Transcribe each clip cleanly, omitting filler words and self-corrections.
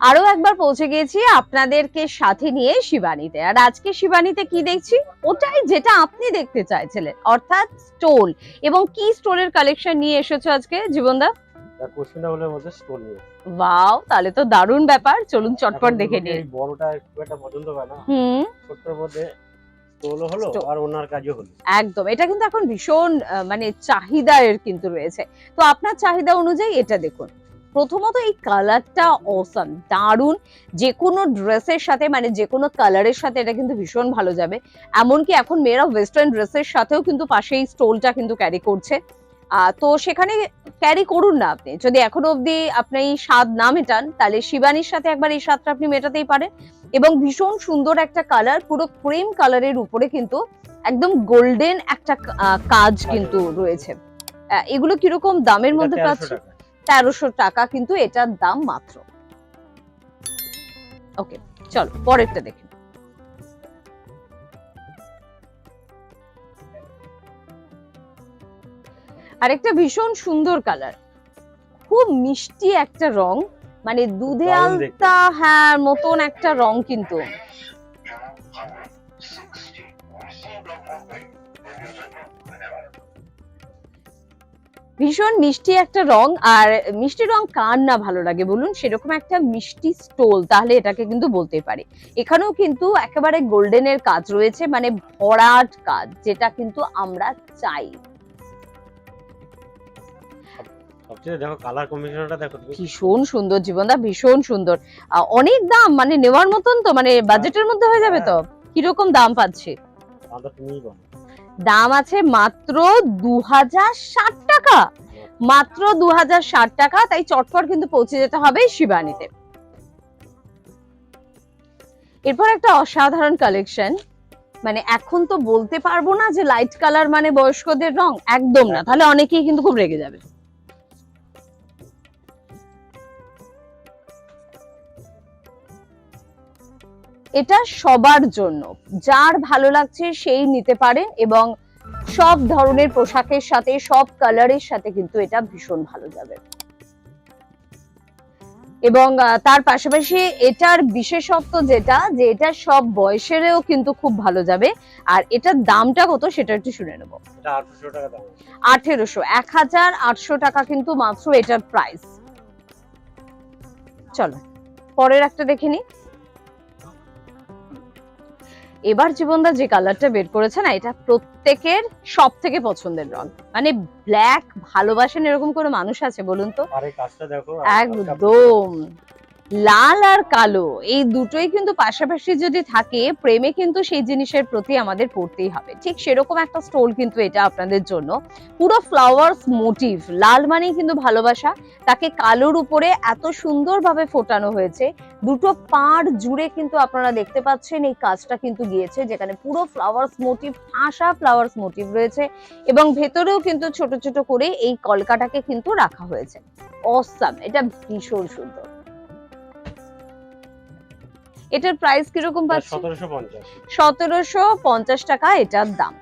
আরো একবার পৌঁছে গিয়েছি আপনাদেরকে সাথে নিয়ে শিবানীতে। আর আজকে শিবানীতে কি দেখছি, ওটাই যেটা আপনি দেখতে চাইছিলেন, অর্থাৎ স্টোল। এবং কি স্টোলের কালেকশন নিয়ে এসেছো আজকে জীবনদা? কুশমিনাগুলোর মধ্যে স্টোল নিয়ে। ওয়াও, তাহলে তো দারুণ ব্যাপার, চলুন চটপট দেখে নিই। এই বড়টা খুব একটা পছন্দ হয় না, ছোটটার মধ্যে স্টোলও হলো আর ওনার কাজও হলো। একদম, এটা কিন্তু এখন ভীষণ মানে চাহিদার কিন্তু রয়েছে। তো আপনার চাহিদা অনুযায়ী এটা দেখুন। প্রথমত এই কালারটা অসাম, দারুণ। যে কোনো ড্রেসের সাথে, মানে যে কোনো কালারের সাথে এটা কিন্তু ভীষণ ভালো যাবে। এমনকি এখন মেয়েরা ওয়েস্টার্ন ড্রেসের সাথেও কিন্তু পাশে এই স্টোলটা কিন্তু ক্যারি করছে। তো সেখানে ক্যারি করুন না আপনি, যদি এখনো অবধি আপনি এই স্বাদ না মেটান, তাহলে শিবানীর সাথে একবার এই স্বাদটা আপনি মেটাতেই পারেন। এবং ভীষণ সুন্দর একটা কালার, পুরো ক্রিম কালারের উপরে কিন্তু একদম গোল্ডেন একটা কাজ কিন্তু রয়েছে। এগুলো কিরকম দামের মধ্যে পাচ্ছি? 1300 টাকা কিন্তু এটার দাম মাত্র। ওকে, চলো পরেরটা দেখি। আরেকটা ভীষণ সুন্দর কালার, খুব মিষ্টি একটা রং, মানে দুধে আলতা হ্যাঁ মতন একটা রং কিন্তু। ভীষণ মিষ্টি একটা রং, আর মিষ্টি রং কার না ভালো লাগে বলুন? সেরকম একটা মিষ্টি স্টোল, তাহলে এটাকে কিন্তু বলতে পারি। এখানেও কিন্তু একেবারে গোল্ডেনের কাজ রয়েছে, মানে ভরাট কাজ, যেটা কিন্তু আমরা চাই। দেখো কালার কম্বিনেশনটা দেখো, ভীষণ সুন্দর জীবনদা, ভীষণ সুন্দর। অনেক দাম, মানে নেওয়ার মতন তো, মানে বাজেটের মধ্যে হয়ে যাবে তো? কিরকম দাম পাচ্ছি? দাম আছে মাত্র 2060 টাকা, মাত্র 2060 টাকা। তাই চটপট কিন্তু পৌঁছে যেতে হবে শিবানীতে। এরপর একটা অসাধারণ কালেকশন, মানে এখন তো বলতে পারবো না যে লাইট কালার মানে বয়স্কদের রং, একদম না, তাহলে অনেকেই কিন্তু খুব রেগে যাবে। এটা সবার জন্য, যার ভালো লাগছে সেই নিতে পারে, এবং সব ধরনের পোশাকের সাথে, সব কালারের সাথে কিন্তু এটা ভীষণ ভালো যাবে। এবং তার পাশাপাশি এটার বিশেষত্ব যেটা, যে এটা সব বয়সেরও কিন্তু খুব ভালো যাবে। আর এটার দামটা কত সেটা একটু শুনে নেবো। 1800 টাকা কিন্তু মাত্র এটার প্রাইস। চলো পরের একটা দেখে নি। এবার জীবনদা যে কালারটা বের করেছে না, এটা প্রত্যেকের সব থেকে পছন্দের রং। মানে ব্ল্যাক ভালোবাসেন এরকম কোনো মানুষ আছে বলুন তো? একদম লাল আর কালো, এই দুটোই কিন্তু পাশাপাশি যদি থাকে, প্রেমে কিন্তু সেই জিনিসের প্রতি আমাদের পড়তেই হবে। ঠিক সেরকম একটা স্টোল কিন্তু এটা আপনাদের জন্য, পুরো ফ্লাওয়ার্স মোটিভ। লাল মানেই কিন্তু ভালোবাসা, তাকে কালোর উপরে এত সুন্দরভাবে ফোটানো হয়েছে। দুটো পাড় জুড়ে কিন্তু আপনারা দেখতে পাচ্ছেন এই কাজটা কিন্তু গিয়েছে, যেখানে পুরো ফ্লাওয়ার্স মোটিভ, ঠাসা ফ্লাওয়ার্স মোটিভ রয়েছে। এবং ভেতরেও কিন্তু ছোট ছোট করে এই কলকাটাকে কিন্তু রাখা হয়েছে। অসাম, এটা ভীষণ সুন্দর। এটার প্রাইস কিরকম পাচ্ছি? 1750 টাকা এটার দাম।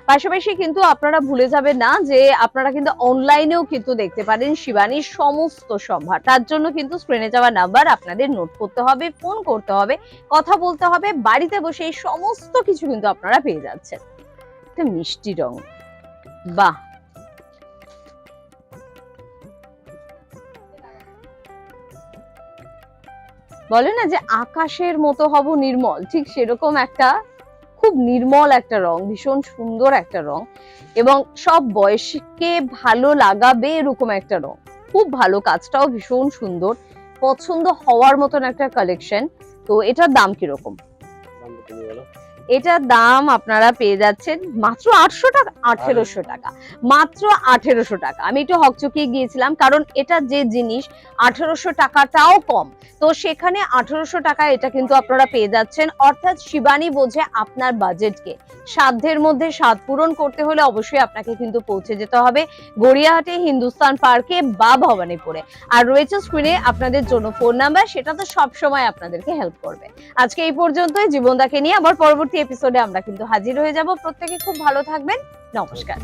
পাশাপাশি কিন্তু আপনারা ভুলে যাবেন না যে আপনারা কিন্তু অনলাইনেও কিন্তু দেখতে পারেন শিবানীর সমস্ত সম্ভার। তার জন্য কিন্তু স্ক্রিনে যাওয়া নাম্বার আপনাদের নোট করতে হবে, ফোন করতে হবে, কথা বলতে হবে, বাড়িতে বসে এই সমস্ত কিছু কিন্তু আপনারা পেয়ে যাচ্ছেন। একটা মিষ্টি রং, বাহ, বলে না যে আকাশের মতো হব নির্মল, ঠিক সেরকম একটা খুব নির্মল একটা রং, ভীষণ সুন্দর একটা রং, এবং সব বয়সকে ভালো লাগাবে এরকম একটা রং। খুব ভালো, কাজটাও ভীষণ সুন্দর, পছন্দ হওয়ার মতন একটা কালেকশন। তো এটার দাম কিরকম? এটার দাম আপনারা পেয়ে যাচ্ছেন মাত্র 800 টাকা, 1800 টাকা, মাত্র 1800 টাকা। আমি একটু হকচকিয়ে গিয়েছিলাম, কারণ এটা যে জিনিস 1800 টাকাটাও কম, তো সেখানে 1800 টাকা এটা কিন্তু আপনারা পেয়ে যাচ্ছেন। অর্থাৎ শিবানী বোঝে আপনার বাজেটকে, সাধ্যের মধ্যে স্বাদ পূরণ করতে হলে অবশ্যই আপনাকে কিন্তু পৌঁছে যেতে হবে গড়িয়াহাটে, হিন্দুস্তান পার্কে বা ভবানীপুরে। আর রয়েছে স্ক্রিনে আপনাদের জন্য ফোন নাম্বার, সেটা তো সবসময় আপনাদেরকে হেল্প করবে। আজকে এই পর্যন্তই। জীবনদাকে নিয়ে আবার পরবর্তী এপিসোডে আমরা কিন্তু হাজির হয়ে যাব। প্রত্যেকে খুব ভালো থাকবেন, নমস্কার।